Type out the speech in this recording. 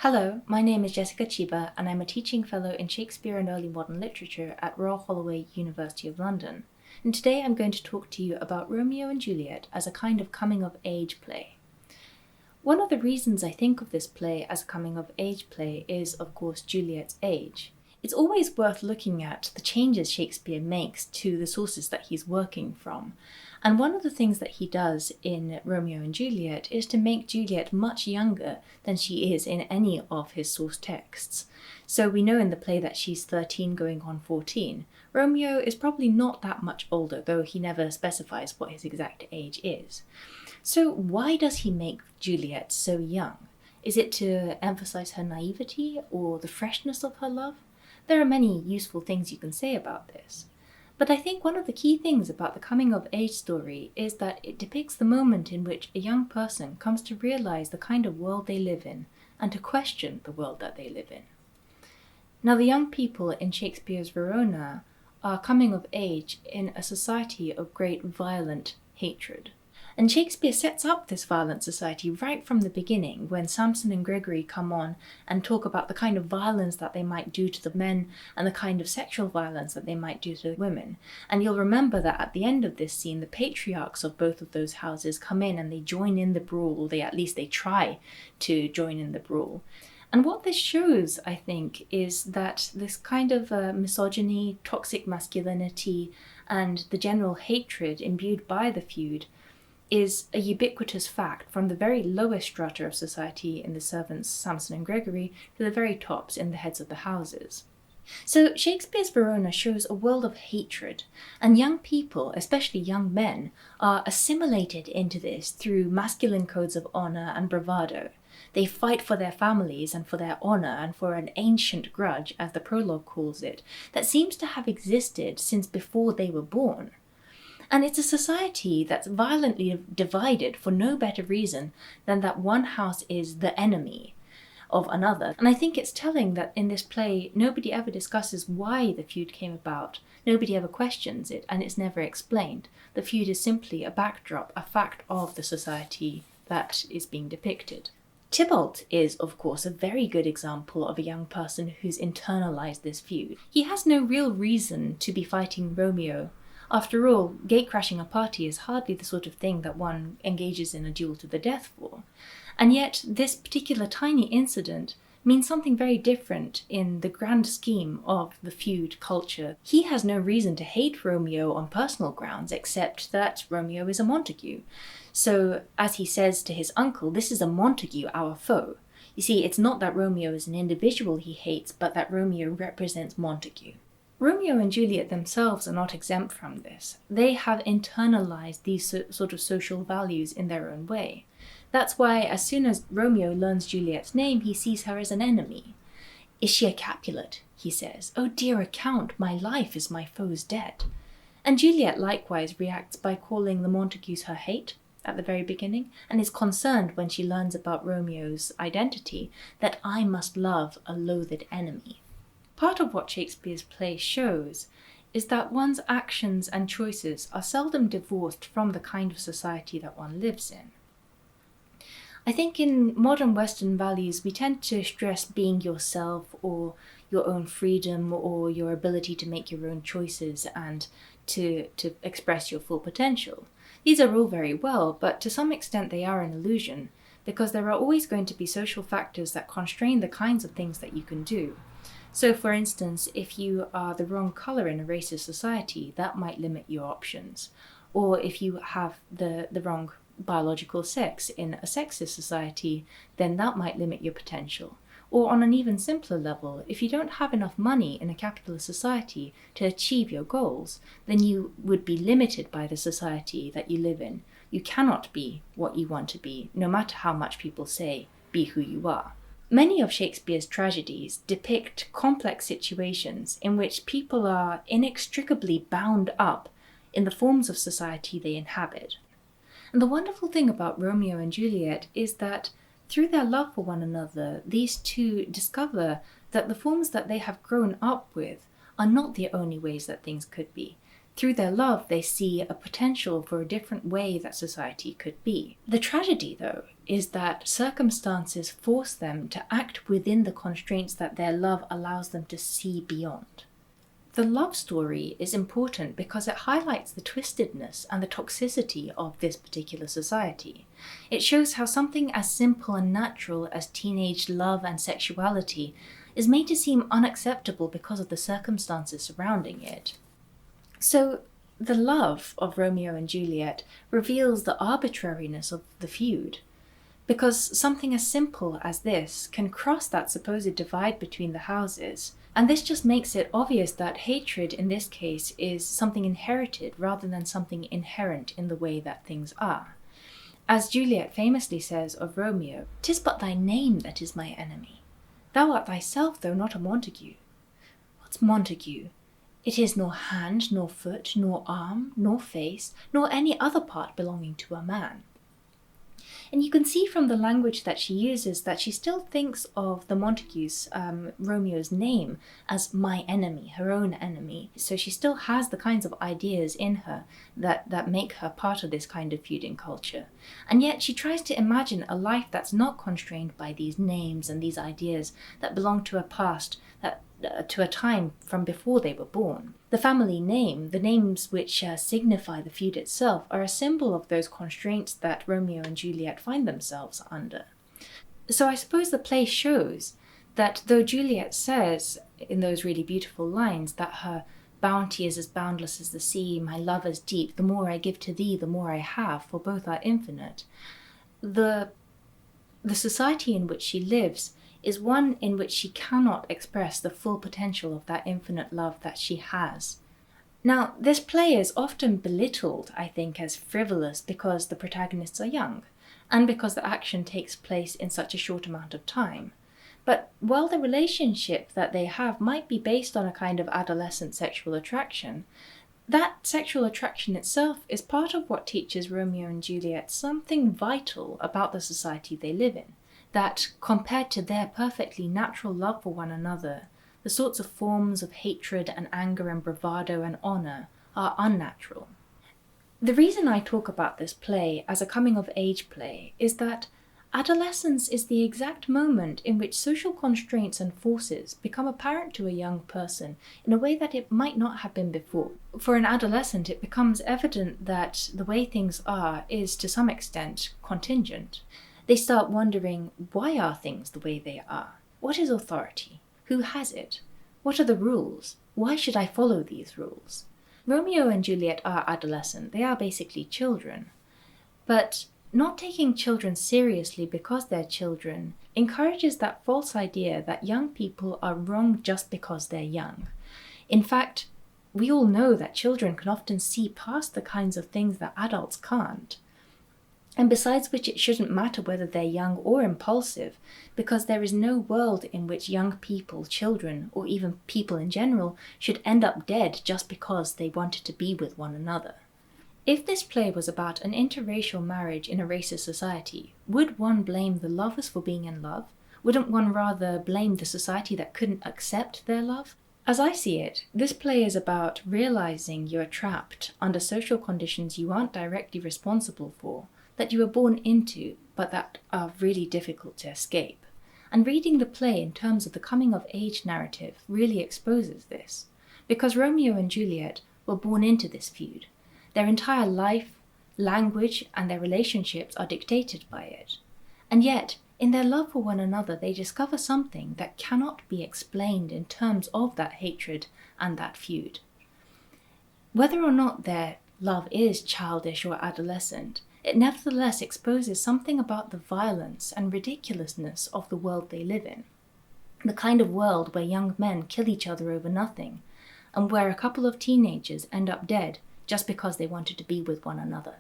Hello, my name is Jessica Chiba and I'm a teaching fellow in Shakespeare and Early Modern Literature at Royal Holloway, University of London. And today I'm going to talk to you about Romeo and Juliet as a kind of coming-of-age play. One of the reasons I think of this play as a coming-of-age play is, of course, Juliet's age. It's always worth looking at the changes Shakespeare makes to the sources that he's working from. And one of the things that he does in Romeo and Juliet is to make Juliet much younger than she is in any of his source texts. So we know in the play that she's 13 going on 14. Romeo is probably not that much older, though he never specifies what his exact age is. So why does he make Juliet so young? Is it to emphasize her naivety or the freshness of her love? There are many useful things you can say about this. But I think one of the key things about the coming-of-age story is that it depicts the moment in which a young person comes to realize the kind of world they live in and to question the world that they live in. Now, the young people in Shakespeare's Verona are coming of age in a society of great violent hatred. And Shakespeare sets up this violent society right from the beginning when Samson and Gregory come on and talk about the kind of violence that they might do to the men and the kind of sexual violence that they might do to the women. And you'll remember that at the end of this scene, the patriarchs of both of those houses come in and they join in the brawl, or at least they try to join in the brawl. And what this shows, I think, is that this kind of misogyny, toxic masculinity, and the general hatred imbued by the feud is a ubiquitous fact from the very lowest strata of society in the servants Samson and Gregory to the very tops in the heads of the houses. So Shakespeare's Verona shows a world of hatred, and young people, especially young men, are assimilated into this through masculine codes of honor and bravado. They fight for their families and for their honor and for an ancient grudge, as the prologue calls it, that seems to have existed since before they were born. And it's a society that's violently divided for no better reason than that one house is the enemy of another. And I think it's telling that in this play, nobody ever discusses why the feud came about. Nobody ever questions it, and it's never explained. The feud is simply a backdrop, a fact of the society that is being depicted. Tybalt is, of course, a very good example of a young person who's internalized this feud. He has no real reason to be fighting Romeo. After all, gatecrashing a party is hardly the sort of thing that one engages in a duel to the death for. And yet, this particular tiny incident means something very different in the grand scheme of the feud culture. He has no reason to hate Romeo on personal grounds, except that Romeo is a Montague. So, as he says to his uncle, this is a Montague, our foe. You see, it's not that Romeo is an individual he hates, but that Romeo represents Montague. Romeo and Juliet themselves are not exempt from this. They have internalized these sort of social values in their own way. That's why as soon as Romeo learns Juliet's name, he sees her as an enemy. "Is she a Capulet?" he says. "Oh dear account, my life is my foe's debt." And Juliet likewise reacts by calling the Montagues her hate at the very beginning, and is concerned when she learns about Romeo's identity, that I must love a loathed enemy. Part of what Shakespeare's play shows is that one's actions and choices are seldom divorced from the kind of society that one lives in. I think in modern Western values we tend to stress being yourself or your own freedom or your ability to make your own choices and to express your full potential. These are all very well, but to some extent they are an illusion, because there are always going to be social factors that constrain the kinds of things that you can do. So, for instance, if you are the wrong colour in a racist society, that might limit your options. Or if you have the wrong biological sex in a sexist society, then that might limit your potential. Or on an even simpler level, if you don't have enough money in a capitalist society to achieve your goals, then you would be limited by the society that you live in. You cannot be what you want to be, no matter how much people say, be who you are. Many of Shakespeare's tragedies depict complex situations in which people are inextricably bound up in the forms of society they inhabit. And the wonderful thing about Romeo and Juliet is that through their love for one another, these two discover that the forms that they have grown up with are not the only ways that things could be. Through their love, they see a potential for a different way that society could be. The tragedy, though, is that circumstances force them to act within the constraints that their love allows them to see beyond. The love story is important because it highlights the twistedness and the toxicity of this particular society. It shows how something as simple and natural as teenage love and sexuality is made to seem unacceptable because of the circumstances surrounding it. So, the love of Romeo and Juliet reveals the arbitrariness of the feud, because something as simple as this can cross that supposed divide between the houses. And this just makes it obvious that hatred in this case is something inherited rather than something inherent in the way that things are. As Juliet famously says of Romeo, "'Tis but thy name that is my enemy. Thou art thyself, though not a Montague." What's Montague? It is nor hand, nor foot, nor arm, nor face, nor any other part belonging to a man. And you can see from the language that she uses that she still thinks of the Montagues, Romeo's name, as my enemy, her own enemy. So she still has the kinds of ideas in her that make her part of this kind of feuding culture. And yet she tries to imagine a life that's not constrained by these names and these ideas that belong to a past, to a time from before they were born. The family name, the names which signify the feud itself, are a symbol of those constraints that Romeo and Juliet find themselves under. So I suppose the play shows that though Juliet says in those really beautiful lines that her bounty is as boundless as the sea, my love as deep, the more I give to thee, the more I have, for both are infinite, the society in which she lives is one in which she cannot express the full potential of that infinite love that she has. Now, this play is often belittled, I think, as frivolous because the protagonists are young, and because the action takes place in such a short amount of time. But while the relationship that they have might be based on a kind of adolescent sexual attraction, that sexual attraction itself is part of what teaches Romeo and Juliet something vital about the society they live in. That compared to their perfectly natural love for one another, the sorts of forms of hatred and anger and bravado and honor are unnatural. The reason I talk about this play as a coming-of-age play is that adolescence is the exact moment in which social constraints and forces become apparent to a young person in a way that it might not have been before. For an adolescent, it becomes evident that the way things are is to some extent contingent. They start wondering, why are things the way they are? What is authority? Who has it? What are the rules? Why should I follow these rules? Romeo and Juliet are adolescent. They are basically children. But not taking children seriously because they're children encourages that false idea that young people are wrong just because they're young. In fact, we all know that children can often see past the kinds of things that adults can't. And besides which, it shouldn't matter whether they're young or impulsive, because there is no world in which young people, children, or even people in general, should end up dead just because they wanted to be with one another. If this play was about an interracial marriage in a racist society, would one blame the lovers for being in love? Wouldn't one rather blame the society that couldn't accept their love? As I see it, this play is about realizing you're trapped under social conditions you aren't directly responsible for, that you were born into, but that are really difficult to escape. And reading the play in terms of the coming-of-age narrative really exposes this, because Romeo and Juliet were born into this feud. Their entire life, language, and their relationships are dictated by it. And yet, in their love for one another, they discover something that cannot be explained in terms of that hatred and that feud. Whether or not their love is childish or adolescent, it nevertheless exposes something about the violence and ridiculousness of the world they live in. The kind of world where young men kill each other over nothing, and where a couple of teenagers end up dead just because they wanted to be with one another.